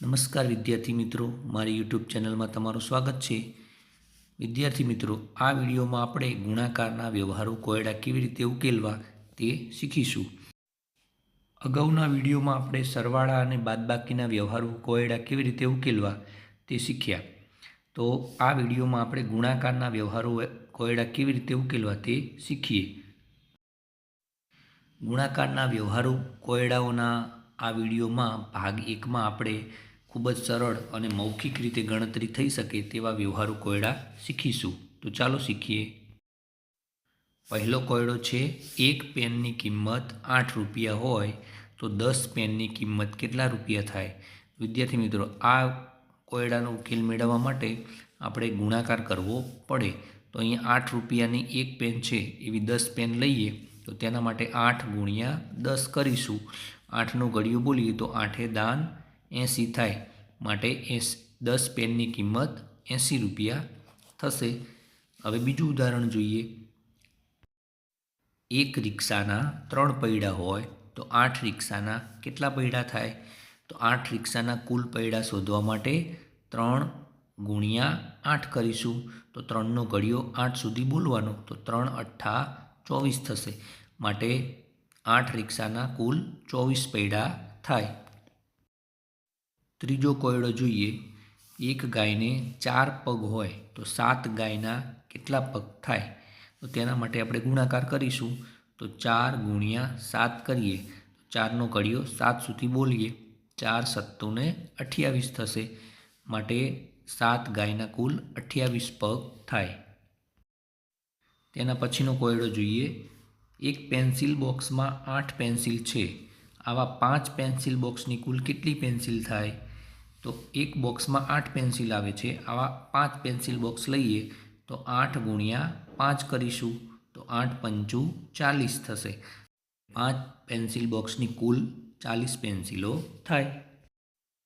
નમસ્કાર વિદ્યાર્થી મિત્રો, મારી યુટ્યુબ ચેનલમાં તમારું સ્વાગત છે. વિદ્યાર્થી મિત્રો, આ વિડીયોમાં આપણે ગુણાકારના વ્યવહારો કોયડા કેવી રીતે ઉકેલવા તે શીખીશું. અગાઉના વિડીયોમાં આપણે સરવાળા અને બાદબાકીના વ્યવહારો કોયડા કેવી રીતે ઉકેલવા તે શીખ્યા. તો આ વિડીયોમાં આપણે ગુણાકારના વ્યવહારો કોયડા કેવી રીતે ઉકેલવા તે શીખીએ. ગુણાકારના વ્યવહારો કોયડાઓના આ વિડીયોમાં ભાગ 1માં આપણે ખૂબ જ સરળ અને મૌખિક રીતે ગણતરી થઈ શકે તેવા વ્યવહારો કોયડા શીખીશું. તો ચાલો શીખીએ. પહેલો કોયડો છે, એક પેનની કિંમત 8 રૂપિયા હોય તો 10 પેનની કિંમત કેટલા રૂપિયા થાય? વિદ્યાર્થી મિત્રો, આ કોયડાનો ઉકેલ મેળવવા માટે આપણે ગુણાકાર કરવો પડે. તો અહીંયા 8 રૂપિયાની એક પેન છે એવી 10 પેન લઈએ તો તેના માટે 8 ગુણ્યા 10 કરીશું. 8નો ઘડિયો બોલીએ તો 8 દાન 80 થાય, માટે 10 પેનની કિંમત 80 રૂપિયા થશે. હવે બીજું ઉદાહરણ જોઈએ. એક રિક્ષાના 3 પૈડા હોય તો 8 રિક્ષાના કેટલા પૈડા થાય? તો 8 રિક્ષાના કુલ પૈડા શોધવા માટે 3 ગુણ્યા 8 કરીશું. તો 3નો ઘડિયો 8 સુધી બોલવાનો, તો 3 અઠ્ઠા 24 થશે, માટે 8 રિક્ષાના કુલ 24 પૈડા થાય. ત્રીજો કોયડો જોઈએ. એક ગાયને 4 પગ હોય તો 7 ગાયના કેટલા પગ થાય? તો તેના માટે આપણે ગુણાકાર કરીશું. તો 4 ગુણ્યા 7 કરીએ તો 4નો ઘડિયો 7 સુધી બોલીએ, 4 સત્તુને 28 થશે, માટે 7 ગાયના કુલ 28 પગ થાય. તેના પછીનો કોયડો જોઈએ. એક પેન્સિલ બોક્સમાં 8 પેન્સિલ છે. આવા 5 પેન્સિલ બોક્સની કુલ કેટલી પેન્સિલ થાય? તો એક બોક્સમાં 8 પેન્સિલ આવે છે. આવા 5 પેન્સિલ બોક્સ લઈએ તો 8 ગુણ્યા 5 કરીશું, તો 8 પંચું 40 થશે. 5 પેન્સિલ બોક્સની કુલ 40 પેન્સિલો થાય.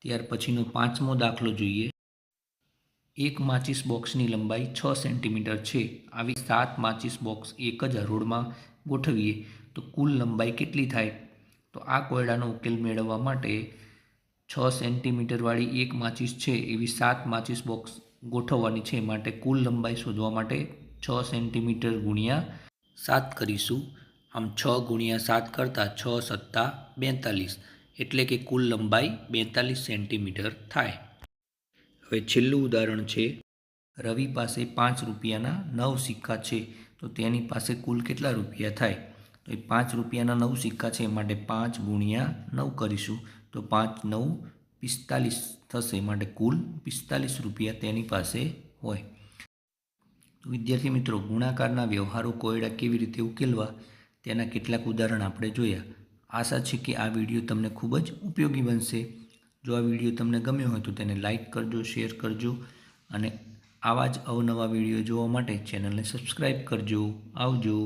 ત્યાર પછીનો 5મો દાખલો જોઈએ. એક માચિસ બોક્સની લંબાઈ 6 સેન્ટીમીટર છે. આવી 7 માચિસ બોક્સ એક જ હરોળમાં ગોઠવીએ તો કુલ લંબાઈ કેટલી થાય? તો આ કોયડાનો ઉકેલ મેળવવા માટે 6 સેન્ટીમીટરવાળી એક માચિસ છે એવી 7 માચિસ બોક્સ ગોઠવવાની છે, માટે કુલ લંબાઈ શોધવા માટે 6 સેન્ટીમીટર ગુણ્યા 7 કરીશું. આમ 6 ગુણ્યા 7 કરતાં 6 સત્તા 42, એટલે કે કુલ લંબાઈ 42 સેન્ટીમીટર થાય. હવે છેલ્લું ઉદાહરણ છે. રવિ પાસે 5 રૂપિયાના 9 સિક્કા છે તો તેની પાસે કુલ કેટલા રૂપિયા થાય? તો એ 5 રૂપિયાના 9 સિક્કા છે, માટે 5 ગુણ્યા 9 કરીશું. તો 5 9 45 થશે, માટે કુલ 45 રૂપિયા તેની પાસે હોય. વિદ્યાર્થી મિત્રો, ગુણાકારના વ્યવહારો કોયડા કેવી રીતે ઉકેલવા તેના કેટલાક ઉદાહરણ આપણે જોયા. આશા છે કે આ વિડીયો તમને ખૂબ જ ઉપયોગી બનશે. જો આ વિડીયો તમને ગમ્યો હોય તો તેને લાઈક કરજો, શેર કરજો અને આવા જ અવનવા વિડીયો જોવા માટે ચેનલને સબસ્ક્રાઈબ કરજો. આવજો.